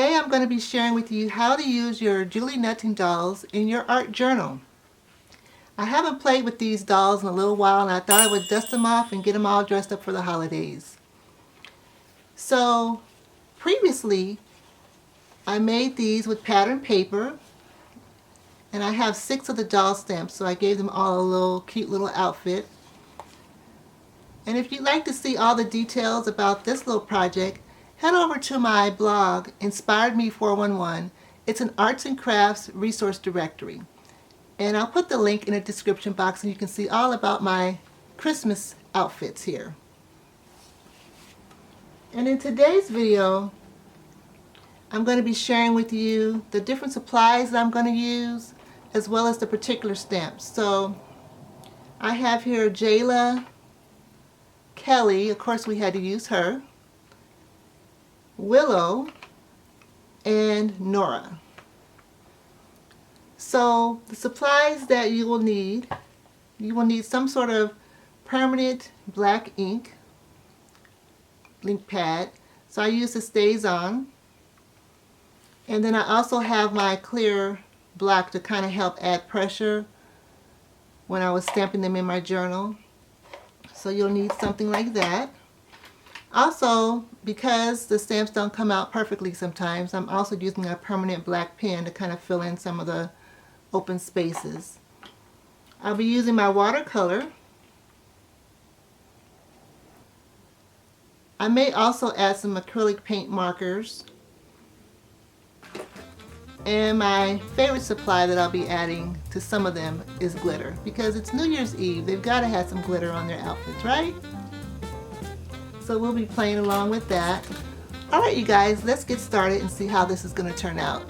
Today I'm going to be sharing with you how to use your Julie Nutting dolls in your art journal. I haven't played with these dolls in a little while, and I thought I would dust them off and get them all dressed up for the holidays. So previously I made these with pattern paper, and I have 6 of the doll stamps, so I gave them all a little cute little outfit. And if you'd like to see all the details about this little project, head over to my blog, Inspired Me 411. It's an arts and crafts resource directory. And I'll put the link in the description box and you can see all about my Christmas outfits here. And in today's video, I'm going to be sharing with you the different supplies that I'm going to use, as well as the particular stamps. So I have here Jayla, Kelly, of course we had to use her, Willow, and Nora. So the supplies that you will need some sort of permanent black ink pad. So I use the StazOn, and then I also have my clear block to kind of help add pressure when I was stamping them in my journal. So you'll need something like that. Also, because the stamps don't come out perfectly sometimes, I'm also using a permanent black pen to kind of fill in some of the open spaces. I'll be using my watercolor. I may also add some acrylic paint markers. And my favorite supply that I'll be adding to some of them is glitter, because it's New Year's Eve. They've got to have some glitter on their outfits, right? So we'll be playing along with that. Alright you guys, let's get started and see how this is going to turn out.